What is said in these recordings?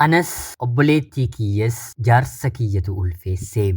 Anas obboleettii kiyyas jaarsa kiyyatu ulfeessee.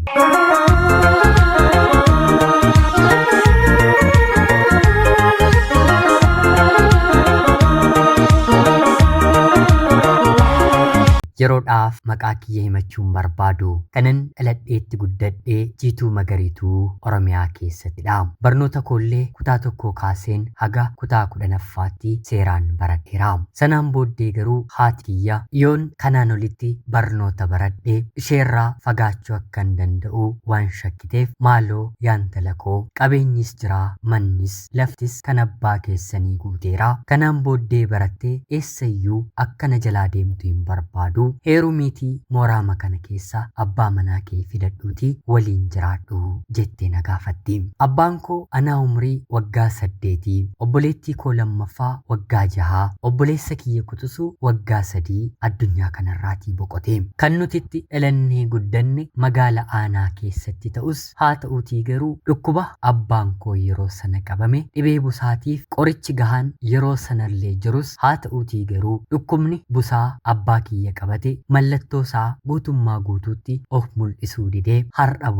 Yeroodhaaf maqaa kiyya himachuun barbaadu kanan dhaladheetti guddadhee Jiituu Magariituu Oromiyaa keessattidha. Barnoota koollee kutaa tokkoo kaaseen haga kutaa 10ffaatti seeraan baradheera. Sanaan booddee garuu haati kiyya yoon kanaan olitti barnoota baradhee isheerraa fagaachuu akkan danda'u waan shakkiteef maaloo yaantala koo qabeenyis jira mannis laftis kan abbaa keessanii guuteera. Kanaan booddee barattee eessayyuu akkana jalaa deemtu hin barbaadu. Heerumiitii mooraama kana keessa abbaa manaa kee fidadhuutii waliin jiraadhu jettee na gaafatti. Abbaan koo anaa umrii waggaa 8, obboleettii koo lammaffaa waggaa 6, obboleessa kiyya kutusuu waggaa 3 addunyaa kanarraatii boqote. Kan nutitti dhalannee guddanne magaala aanaa keessatti ta'us haa ta'uutii garuu dhukkuba abbaan koo yeroo sana qabame dhibee busaatiif qorichi gahaan yeroo sanallee jirus haa ta'uutii garuu dhukkubni busaa abbaa kiyya qabate mallattoo isaa guutummaa guutuutti of mul'isuu didee har'a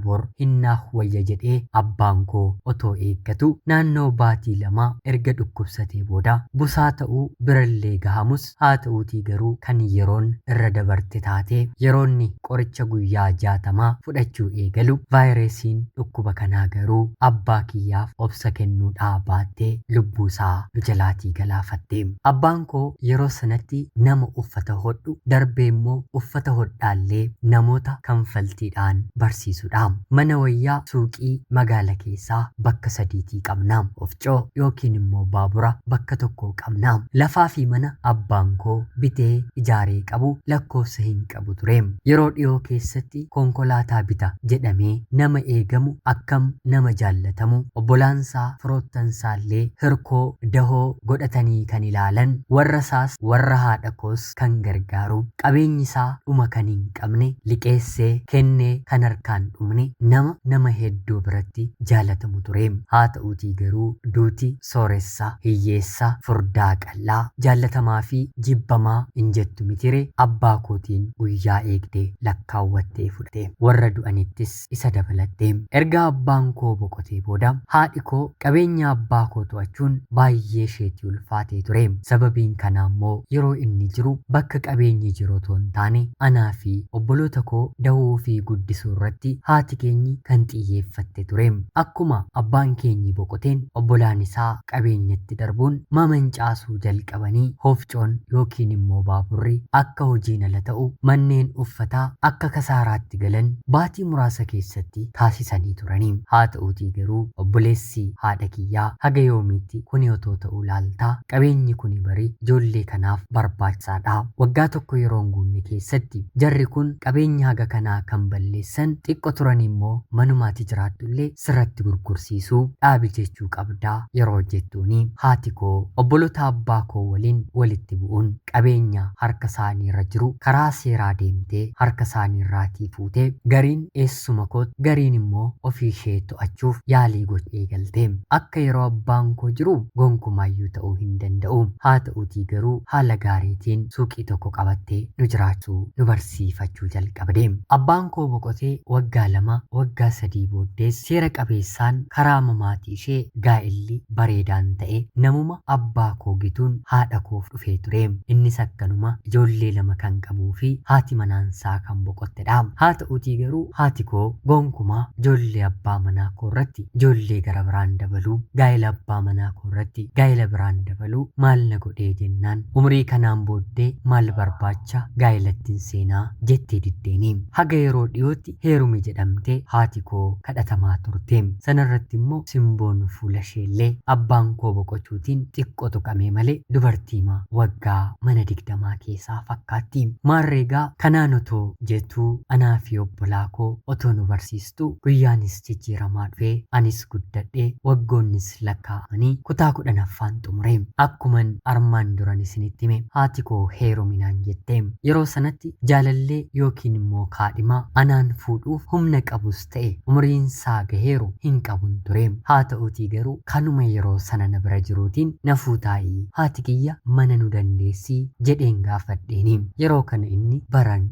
bor hinnaaf wayya jedhee abbaan koo otoo eeggatu naannoo baatii 2 erga dhukkubsatee booda busaa ta'uu birallee gahamus haa ta'uutii garuu kan yeroon irra dabarte taatee yeroonni qoricha guyyaa 60 fudhachuu eegalu vaayirasiin dhukkuba kanaa garuu abbaa kiyyaaf obsa kennuudhaa baattee lubbuu isaa nu jalaatii galaafatte. Abbaan koo yeroo sanatti nama uffata hodhu darbee immoo uffata hodhaallee namoota kanfaltiidhaan barsiisudha. Mana wayyaa suuqii magaala keessaa bakka 3 qabna. Ofcoo yookiin immoo baabura bakka 1 qabna. Lafaa fi mana abbaan koo bitee ijaaree qabu lakkoofsa hin qabu ture. Yeroo dhiyoo keessatti konkolaataa bita jedhamee nama eegamu akkam nama jaallatamu obbolaansaa firoottansaallee hirkoo dahoo godhatanii kan ilaalan warra isaas warra haadha koos kan gargaaru qabeenyi isaa dhuma kan hin qabne liqeessee kennee kan harkaan dhumne nama hedduu biratti jaalatamu ture. Haa ta'uutii garuu duuti sooressa hiyyeessa furdaa qallaa jaalatamaa fi jibbamaa hin jettu mitire abbaa kootiin guyyaa eegdee lakkaawwattee fudhate. Warra du'anittis isa dabalatte. Erga abbaan koo boqotee booda haadhi koo qabeenya abbaa koo to'achuun baay'ee isheetii ulfaatee ture. Sababiin kanaa immoo yeroo inni jiru bakka qabeenyi jiru otoo hin taane anaa fi obboloota koo dahuu fi guddisuu irratti haati keenyi kan xiyyeeffatte ture. Akkuma abbaan keenyi boqoteen obbolaan isaa qabeenyatti darbuun mamancaasuu jalqabanii hofcoon yookiin immoo baaburri akka hojiin ala ta'u manneen uffataa akka kasaaraatti galan baatii muraasa keessatti taasisanii turanii. Haa ta'uutii garuu obboleessi haadha kiyyaa haga yoomiitti kuni otoo ta'uu laaltaa qabeenyi kuni barii ijoollee kanaaf barbaachisaadha. Waggaa tokko yeroon guunne keessatti jarri kun qabeenya haga kanaa kan balleessan xiqqo turan immoo manumaati jiraatullee sirratti gurgursiisuu dhaabi jechuu qabdaa yeroo jettuuni haati koo obboloota abbaa koo waliin walitti bu'uun qabeenya harka isaanii irra jiru karaa seeraa deemtee harka isaanii irraatii fuutee gariin eessuma koot gariin immoo ofii ishee to'achuuf yaalii gochuu galte. Akka yeroo abbaan koo jiru gonkumaayyuu ta'uu hin danda'u. Haa ta'uutii garuu haala gaariitiin suuqii tokko qabattee nu jiraachuu nu barsiifachuu jalqabde. Abbaan koo boqotee waggaa 2 waggaa 3 booddees seera qabeessaan karaa mamaatii ishee gaa'illi bareedaan ta'e namuma abbaa koo gituun haadha koof dhufee ture. Innis akkanuma ijoollee 2 kan qabuu fi haati manaansaa kan boqottedha. Haa ta'uutii garuu haati koo gonkumaa ijoollee abbaa manaa koo irratti ijoollee gara biraan dabaluu gaa'ila abbaa manaa koo irratti gaa'ila biraan dabaluu maal na godhee jennaan umrii kanaan booddee maal barbaacha gaa'ilattiin seenaa jettee diddeeni. Haga yeroo dhiyootti heerumi jedhamtee haati koo kadhatamaa turte. Sanarratti immoo simboon fuula isheellee abbaan koo boqochuutiin xiqqoo tuqamee malee dubartiima waggaa mana 20 keessaa fakkaatti. Maarreegaa kanaan otoo jettuu anaa fi obbolaa koo otoo nu barsiistu guyyaanis jijjiiramaa dhufee anis guddadhee waggoonnis lakkaa'amanii kutaa 10ffaan xumure. Akkuman armaan duran isinitti hime haati koo heeruminaan jette yeroo sanatti jaalallee yookiin immoo kaadhimaa anaan fuudhuuf humna qabus ta'e umriinsaa gaheeru hin qabun tureem. Haa ta'uutii garuu kanuma yeroo sana na bira jiruutiin na fuutaayii haati kiyya mana nu dandeessii jedheen gaafadheeniim. Yeroo kana inni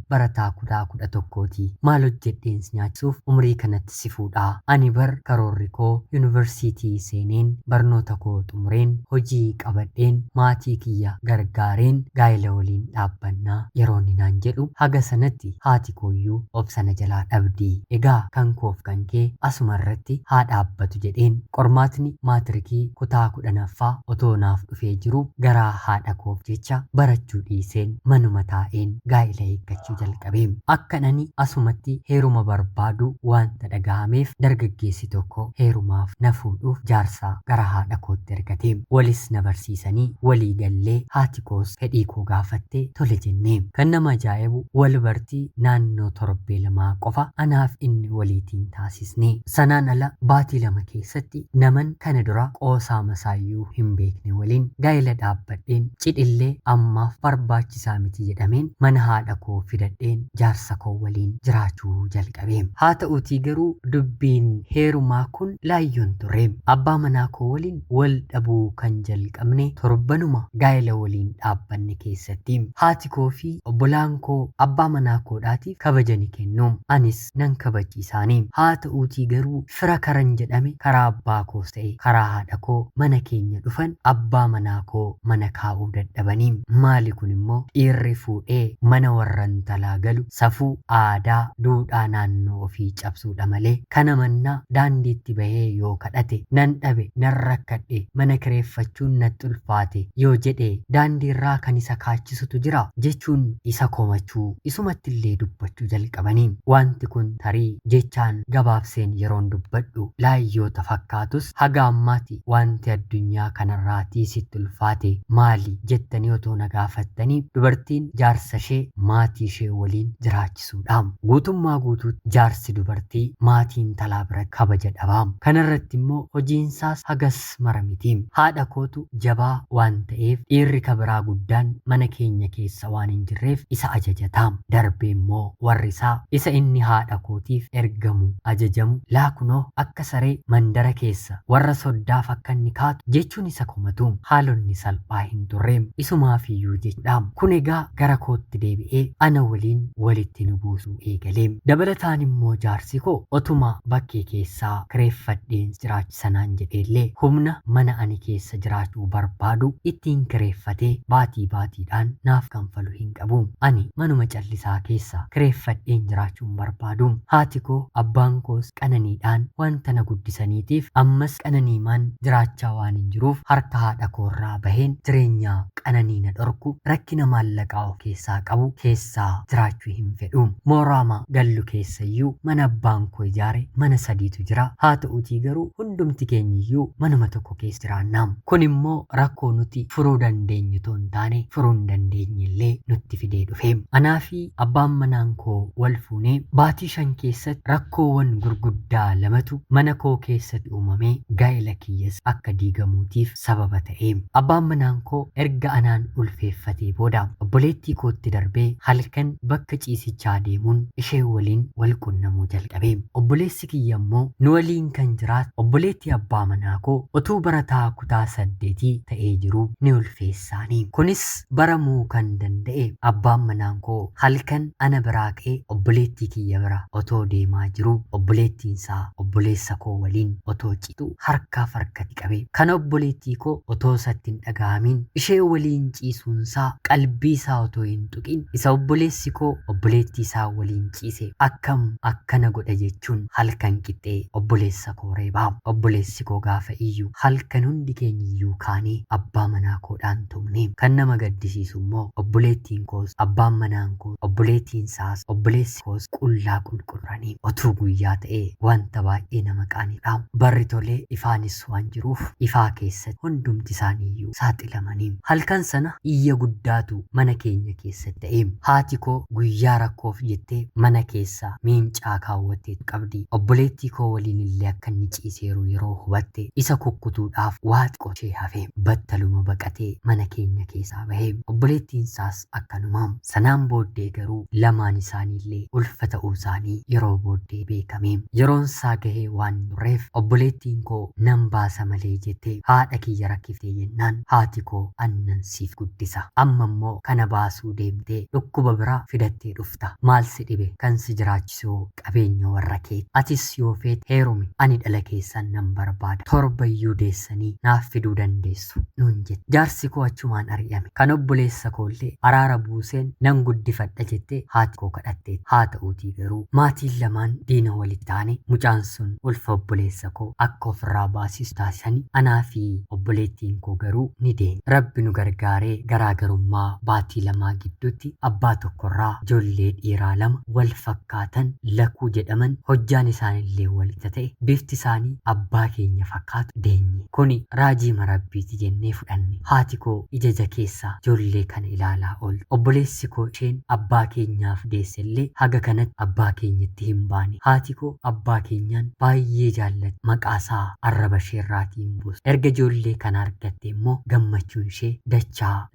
barataa kutaa 11 maal hojjedheen si nyaachisuuf umrii kanatti si fuudhaa, ani bar karoorri koo yuunivarsiitii seeneen barnoota koo xumureen hojii qabadheen maatii kiyya gargaareen gaa'ela waliin dhaabbannaa yeroo inni naan jedhu haga sanatti haati kooyyuu obsana jalaa dhabdii. Egaa kan koof kan kee asuma irratti haa dhaabbatu jedheen qormaatni maatirikii kutaa 10ffaa otoo naaf dhufee jiru garaa haadha koof jecha barachuu dhiiseen manuma taa'een gaa'ela eeggachuu jalqabeem. Akkanani asumatti heeruma barbaadu wanta dhagahameef dargaggeessi tokko heerumaaf na fuudhuuf jaarsaa gara haadha kootti ergateem. Walis na barsiisanii walii gallee haati koos fedhii koo gaafattee tole jenneem. Kan nama ajaa'ibu wal bartii naannoo torbee lamaa qofa anaaf inni waliitiin taasisne. Sanaan ala baatii 2 keessatti naman kana dura qoosaa masaayyuu hin beekne waliin gaa'ela dhaabbadheen cidhillee ammaaf barbaachisaa miti jedhameen mana haadha koo fidadheen jaarsa koo waliin jiraachuu jalqabeem. Haa ta'uutii garuu dubbiin heerumaa kun laayyoon tureem. Abbaa manaa koo waliin wal dhabuu kan jalqabne torbanuma gaa'ela waliin dhaabbanne keessatti. Haati koo fi obbolaan koo abbaa manaa koodhaatiif kabaja ni kennuum, anis nan kabachiisaaniim. Haa ta'uutii garuu fira karan jedhame karaa abbaa koos ta'e karaa haadha koo mana keenya dhufan abbaa manaa koo mana kaa'uu dadhabaniim. Maali kun immoo dhiirri fuudhee mana warran talaa galu safuu aadaa duudhaa naannoo ofii cabsuudha malee kana mannaa daandiitti bahee yoo kadhate nan dhabe nan rakkadhe mana kireeffachuun natti ulfaate yoo jedhe daandiirraa kan isa kaachisutu jira jechuun isa komachuu isumattillee dubbachuu jalqabanii. Wanti kun tarii jechaan gabaabseen yeroon dubbadhu laayyoota fakkaatus haga ammaati wanti addunyaa kanarraatii sitti ulfaate maali jettanii otoo na gaafattanii dubartiin jaarsa ishee maatii ishee waliin jiraachisuudhaam. Guutummaa guutuutti jaarsi dubartii maatiin talaa bira kabaja dhabaam. Kanarratti immoo hojiinsaas hagas mara mitiim. Haadha kootu jabaa waan ta'eef dhiirri kabiraa guddaan mana keenya keessa waan hin jirreef isa ajajataam. Darbee immoo warri isaa isa inni haadha kootiif ergamu ajajamu laakunoo akka saree mandara keessa warra soddaaf akka inni kaatu jechuun isa komatuum. Haalonni salphaa hin turreem isumaafiyyuu jechuudhaam. Kun egaa gara kootti deebi'ee ana waliin walitti nu buusuu eegaleem. Dabalataan immoo jaarsi koo otuma bakkee keessaa kireeffadheen jiraachisanaan jedheellee humna mana ani keessa jiraachuu barbaadu ittiin kireeffatee baatii baatiidhaan naaf kanfalu hin qabuum. Ani manuma callisaa keessa kireeffadheen jiraachuun barbaaduum. Haati koo abbaan koos qananiidhaan wanta na guddisaniitiif ammas qananiimaan jiraachaa waan hin jiruuf harka haadha koorraa baheen jireenya qananii na dhorku rakkina maallaqaa of keessaa qabu keessaa jiraachuu hin fedhuum. Mooraama gallu keessayyuu mana abbaan koo ijaare mana 3tu jira. Haa ta'uutii garuu hundumti keenyiyyuu manuma tokko keessa jiraannaam. Kun immoo rakkoo nuti furuu dandeenyu too hin taane furuu hin dandeenyellee nutti fidee dhufeem. Anaa fi abbaan manaan koo wal fuunee baatii 5 keessatti rakkoowwan gurguddaa 2tu mana koo keessatti uumamee gaa'ela kiyyas akka diigamuutiif sababa ta'eem. Abbaan manaan koo erga anaan ulfeeffatee booda obboleettii kootti darbee halkan bakka ciisichaa deemuun ishee waliin wal qunnamuu jalqabeem. Obboleessi kiyya immoo nu waliin kan jiraatu obboleettii abbaa manaa koo utuu barataa kutaa 8 ta'ee jiru ni ulfeessaanii. Kunis baramuu kan danda'e abbaan manaan koo halkan ana biraa ka'ee obboleettii kiyya bira otoo deemaa jiru obboleettiinsaa obboleessa koo waliin otoo citu harkaaf harkatti qabee kan obboleettii koo otoo isatti hin dhaga'amiin ishee waliin ciisuunsaa qalbii isaa otoo hin tuqin isa obboleessi koo obboleettii isaa waliin ciise akkam akkana godha jechuun halkan qixxee obboleessa koo reebaam. Obboleessi koo gaafa iyyuu halkan hundi keenyiyyuu kaanee abbaa manaa koodhaan tumneem. Kan nama gaddisiisu immoo obboleettiin koos abbaan manaan koo obboleettiin isaas obboleessi koos qullaa qulqullaniim. Otuu guyyaa ta'ee wanta baay'ee nama qaaniidhaam. Barri tolee ifaanis waan jiruuf ifaa keessatti hundumti isaaniiyyuu saaxilamaniim. Halkan sana iyya guddaatu mana keenya keessatti ta'eem. Haati koo guyyaa rakkoof jettee mana keessa miincaa kaawwattee qabdi. Obboleettii koo waliin illee akka inni ciiseeru yeroo hubatte isa kukkutuudhaaf waa xiqqooshee hafeem. Battaluma baqatee mana keenya keessaa baheem. Obboleettiin isaas akkanumaam. Sana Sanaan booddee garuu lamaan isaaniillee ulfa ta'uu isaanii yeroo booddee beekame. Yeroon isaa gahee waan turreef obboleettiin koo nan baasa malee jettee haadha kiyya rakkiftee jennaan haati koo annan siif guddisa. Amma immoo kana baasuu deemtee dhukkuba biraa fidattee dhufta. Maal si dhibe kan si jiraachisoo qabeenya warra keeti. Atis yoo feete heerumi ani dhala keessan nan barbaada. Torbayyuu deessanii naaf fiduu dandeessu nuun jette. Jaarsi koo achumaan ari'ame. Kan obboleessa koollee araara buuseen nan guddifadha jettee haati koo kadhattee. Haa ta'uutii garuu maatiin lamaan diina walitti taane mucaan sun ulfa obboleessa koo akka ofirraa baasisu taasisanii anaa fi obboleettiin koo garuu ni deemne. Rabbi nu gargaaree garaagarummaa baatii lamaa gidduutti abbaa tokkorraa ijoollee dhiiraa lama wal fakkaatan lakuu jedhaman hojjaan isaanillee walitti ta'e bifti isaanii abbaa keenya fakkaatu deenye. Kuni raajii marabbiiti jennee fudhanne. Haati koo ijaja keessaa ijoollee kana ilaalaa oolte. Obboleessi koo isheen abbaa keenyaaf deessellee haga kanatti abbaa keenyatti hin baane. Haati koo abbaa keenyaan baay'ee jaallatti maqaasaa arraba isheerraatiin buusa. Erga ijoollee kana argatte immoo gammachuun ishee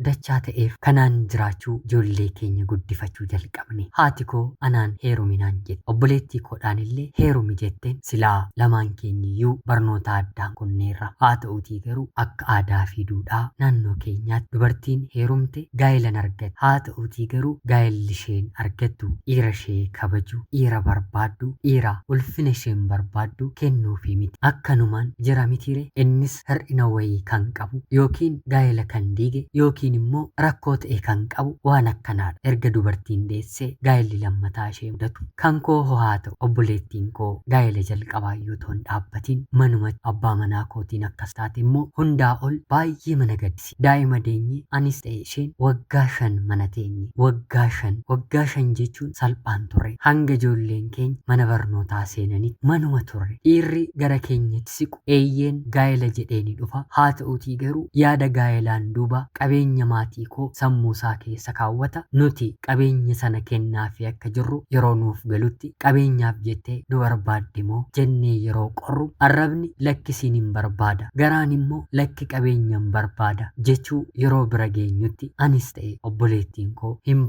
dachaa ta'eef kanaan jiraachuu ijoollee keenya guddifachuu jalqabne. Haati koo anaan heeruminaan jette. Obboleettii koodhaan illee heerumi jetteen silaa lamaan keenyiyyuu barnoota addaan kunneerra. Haa ta'uutii garuu akka aadaa fi duudhaa naannoo keenyaatti dubartiin heerumte gaa'ilan argatte. Haa ta'uutii garuu gaa'illi isheen argattu dhiira ishee kabaju, dhiira barbaaddu, dhiira ulfina isheen barbaaddu kennuufi miti. Akkanumaan jira mitire innis hir'ina wayii kan qabu yookiin gaa'ila kan diige yookiin immoo rakkoo ta'e kan qabu waan akkanaadha. Erga dubartiin deessee gaa'illi lammataa ishee mudatu kan koo haa ta'u obboleettiin koo gaa'ila jalqabaayyuu toon dhaabbatiin manumatti abbaa manaa kootiin akkas taate immoo hundaa ol baay'ee mana gaddisi. Daa'ima deenye anis ta'e isheen waggaa 5 mana teenye. Waggaa 5 jechuun salphaan turre. Hanga ijoolleen keenya mana barnootaa seenanii manuma turre. Dhiirri gara keenyatti siqu eeyyeen gaa'ila jedheeni dhufa. Haa ta'uutii garuu yaada gaa'ilaan duuba qabeenya maatii koo sammuusaa keessa kaawwata. Nuti qabeenya sana kennaafi akka jirru yeroo nuuf galutti qabeenyaaf jettee nu barbaadde moo jennee yeroo qorru arrabni lakkisiin hin barbaada garaan immoo lakki qabeenya hin barbaada jechuu yeroo bira geenyutti anis ta'e obboleettiin koo hin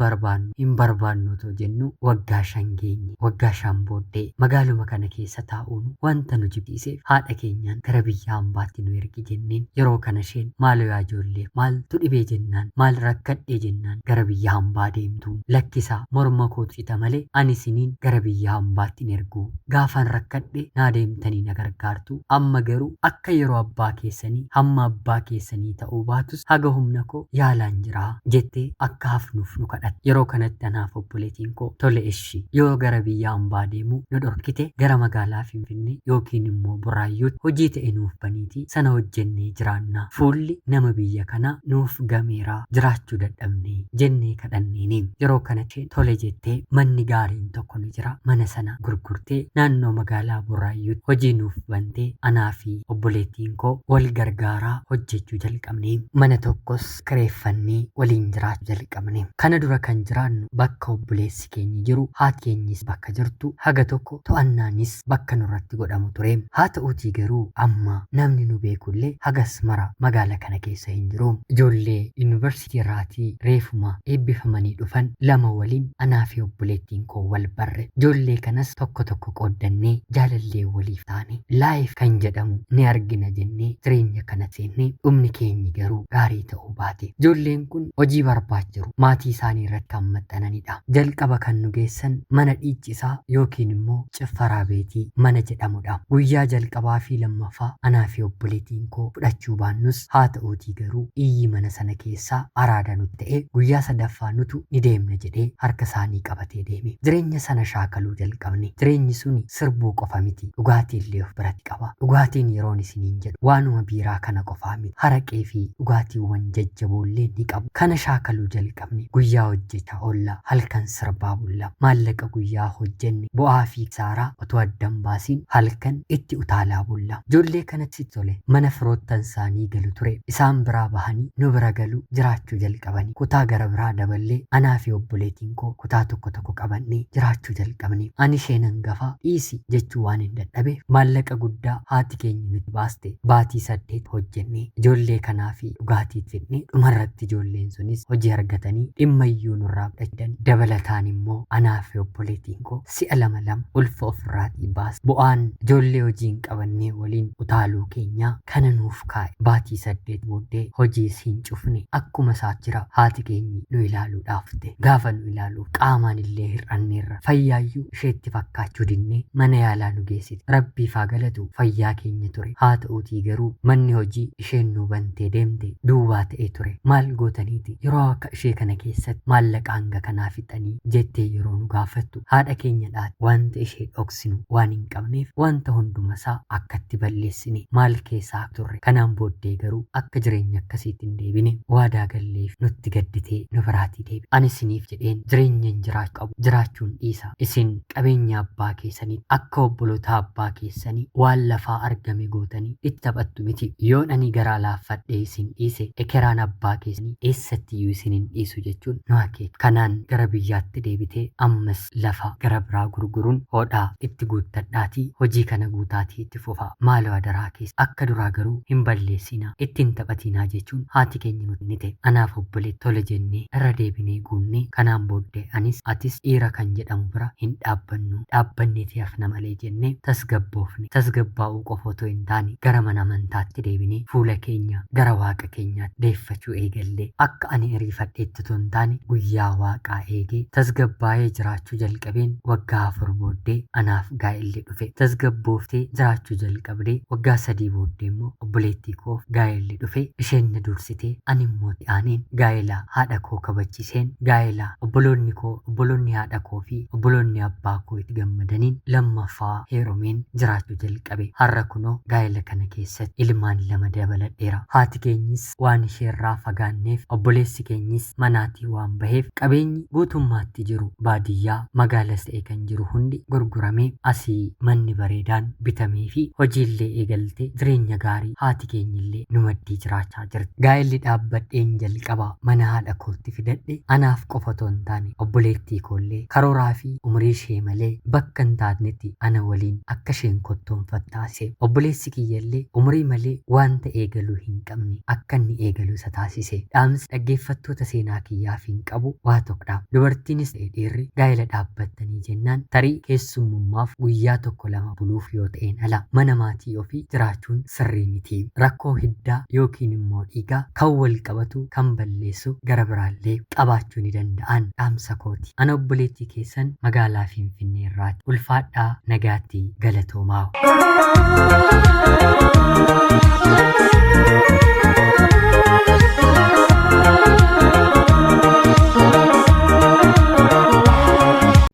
barbaannu too jennu waggaa 5 geenye. Waggaa 5 booddee magaaluma kana keessa taa'uun wanta nu jibbisiiseef haadha keenyaan gara biyya hambaatti nu ergi jenneen yeroo kana isheen maal yaa ijoollee maaltu dhibee jennaan maal rakkadhee jennaan gara biyya hambaa deemtu lakkisaa morma kootu cita malee ani isiniin gara biyya hambaatti hin ergu gaafan rakkadhe naa deemtanii na gargaartu amma garuu akka yeroo abbaa keessanii hamma abbaa keessanii ta'uu baatus haga humna koo yaalaan jira jettee akka hafnuuf nu kadhatte. Yeroo kanatti anaaf obboleettiin koo tole ishi yoo gara biyya hambaa deemuu nu dhorkite gara magaalaa Finfinnee yookiin immoo Buraayyuutti hojii ta'e nuuf baniitii sana hojjennee jiraannaa fuulli nama biyya kanaa nuuf gameera jiraachuu dadhabnee jennee kadhanneeni. Yeroo kanatti tole jettee manni gaariin tokko ni jira mana sana gurgurtee naannoo magaalaa Buraayyuutti hojii nuuf bantee anaa fi obboleettiin koo wal gargaaraa hojjechuu jalqabne. Mana tokkos kireeffannee waliin jiraachuu jalqabne. Kana dura kan jiraannu bakka obboleessi keenya jiru haati keenyis bakka jirtu haga tokko to'annaanis bakka nurratti godhamu ture. Haa ta'uutii garuu amma namni nu beekullee hagas mara magaala kana keessa hin jiru. Ijoollee yuunivarsiitii irraatii reefuma eebbifamanii dhufan lama waliin anaa fi obboleettiin koo wal barre. Ijoollee kanas tokko qooddannee jaalallee waliif taane laayif kan jedhamu ni argina jennee jireenya kana seennee dhumni keenya garuu gaarii ta'uu baate. Ijoolleen kun hojii barbaachisu maatii isaanii irratti kan maxxananidha. Jalqaba kan nu geessan mana dhiichisaa yookiin immoo ciffaraa beetii mana jedhamudha. Guyyaa jalqabaa fi lammaffaa anaa fi obboleettiin koo fudhachuu baannus haa ta'uutii garuu iyyi mana sana keessaa araada nutti ta'e guyyaa sadaffaa nutu ni deemna jedhee harka isaanii qabatee deeme. Jireenya sana shaakaluu jalqabne. Jireenyi suni sirbuu qofa miti dhugaatiillee of biratti qaba. Dhugaatiin yeroon isiniin jedhu waanuma biiraa kana qofaa miti haraqee fi dhugaatiiwwan jajjaboollee ni qabu. Kana shaakaluu jalqabne. Guyyaa hojjechaa oolla halkan sirbaa bulla maallaqa guyyaa hojjenne bu'aa fi kisaaraa otoo addan baasiin halkan itti utaalaa bulla. Ijoollee kanatti tole mana firoottan isaanii galu ture isaan biraa bahanii nu bira galu jiraachuu jalqabani. Kutaa gara biraa daballee anaa fi obboleettiin koo kutaa tokko qabannee jiraachuu jalqabne. Ani isheen hangafaa dhiisi jechuu waan hin dadhabeef maallaqa guddaa haati keenya nuti baaste baatii 8 hojjennee ijoollee kanaa fi dhugaatii fidnee dhumarratti ijoolleen sunis hojii argatanii dhimma ammayyuu nurraa fudhatan dabalataan immoo anaaf obboleettiin koo si'a lama ulfa ofirraatii baas bu'aan ijoollee hojiin qabannee waliin utaaluu keenyaa kana nuuf kaa'e baatii 8 booddee hojii siin cufne akkuma isaa jira haati keenyi nu ilaaluudhaaf ta'e gaafa nu ilaaluuf qaamaan illee hir'anneerra fayyaayyuu isheetti fakkaachuu dinnee mana yaalaa nu geessite rabbiif haa galatu fayyaa keenya ture haa ta'uutii garuu manni hojii isheen nu bantee deemte duwwaa ta'ee ture maal gootaniiti yeroo akka ishee kana keessatti maallaqa hanga kanaa fixanii jettee yeroo nu gaafattu haadha keenyadhaati wanta ishee dhoksinu waan hin qabneef wanta hundumasaa akkatti balleessine maal keessaa turre kanaan booddee garuu akka jireenya akkasiitti hin deebine waadaa galleef nutti gadditee nu biraatii deebi ani isiniif jedheen jireenyaan jiraachuu qabu jiraachuun dhiisa isin qabeenya abbaa keessanii akka obboloota abbaa keessanii waan lafaa argame gootanii itti taphattu miti yoon ani garaa laaffadhee isin dhiise ekeraan abbaa keessanii eessattiyyuu isin hin dhiisu jechuun nu akeeka kanaan gara biyyaatti deebitee ammas lafa gara biraa gurguruun hodhaa itti guuttadhaatii hojii kana guutaatii itti fufaa maaloo adaraa keessa akka duraa garuu hin balleessinaa ittiin taphatinaa jechuun haati keenya nuti ni ta'e anaaf obboleetti tole jennee irra deebinee guunnee kanaan booddee anis atis dhiira kan jedhamu bira hin dhaabbannu dhaabbanneeti hafna malee jennee tasgabboofne tasgabbaa'uu qofa otoo hin taane gara mana amantaatti deebinee fuula keenya gara waaqa keenyaatti deeffachuu eegallee akka ani ariifadheetti otoo hin taane guyyaa waaqaa eegee tasgabbaa'ee jiraachuu jalqabeen waggaa 4 booddee anaaf gaa'elli dhufe tasgabbooftee jiraachuu jalqabdee waggaa 3 booddee immoo obboleettii koof gaa'elli dhufe isheen na dursitee ani immoo aaneen gaa'elaa haadha koo kabachiiseen gaa'elaa obboloonni haadha koo fi obboloonni abbaa koo itti gammadaniin lammaffaa heerumeen jiraachuu jalqabe har'a kunoo gaa'ela kana keessatti ilmaan 2 dabaladheera haati keenyis waan isheerraa fagaanneef obboleessi keenyis manaatii waan baheef qabeenyi guutummaatti jiru baadiyyaa magaalas ta'e kan jiru hundi gurguramee asii manni bareedaan bitamee fi hojiillee eegaltee jireenya gaarii haati keenyillee nu maddii jiraachaa jirti gaa'elli dhaabbadheen jalqabaa mana haadha kootti fidadhe anaaf qofa otoo hin taane obboleettii koollee karooraa fi umrii ishee malee bakka hin taatnetti ana waliin akka isheen kottoonfattu taasise obboleessi kiyyallee umrii malee wanta eegaluu hin qabne akka inni eegaluu isa taasise dhaamsi dhaggeeffattoota seenaa kiyyaaf hin qabu waa tokkodha dubartiinis ta'e dhiirri gaa'ela dhaabbattanii jennaan tarii keessummummaaf guyyaa 1-2 buluuf yoo ta'een ala mana maatii ofii jiraachuun sirrii miti rakkoo hiddaa yookiin immoo dhiigaa kan wal qabatu kan balleessu gara biraallee qabaachuu ni danda'an dhaamsa kooti ana obboleettii keessan magaalaa Finfinnee irraati ulfaadhaa nagaatti galatoomaa.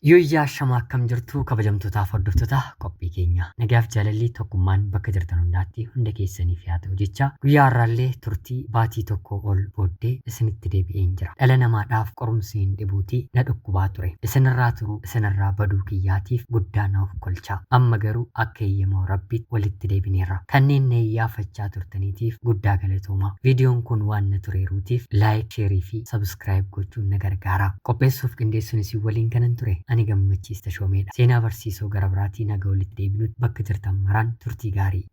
Yoyyaa shamaa akkam jirtu kabajamtootaaf hordoftoota qophii keenya nagaaf jaalalli tokkummaan bakka jirtan hundaatti hunda keessaniif haa ta'u jecha guyyaa har'aallee turtii baatii tokko ol booddee isinitti deebi'een jira dhala namaadhaaf qorumsi hin dhibuutii na dhukkubaa ture isinirraa turuu isinirraa baduu kiyyaatiif guddaa na of kolchaa amma garuu akka eeyyamoo rabbiitti walitti deebineerra kanneen na iyyaafachaa turtaniitiif guddaa galatoomaa viidiyoon kun waan na tureeruutiif laayik sheerii fi sabskiraayib gochuun na gargaara qopheessuuf qindeessuun isin waliin kanan ture ani gammachiista shoomeedha seenaa barsiisoo gara biraatii naga walitti deebinutti bakka jirtan maraan turtii gaarii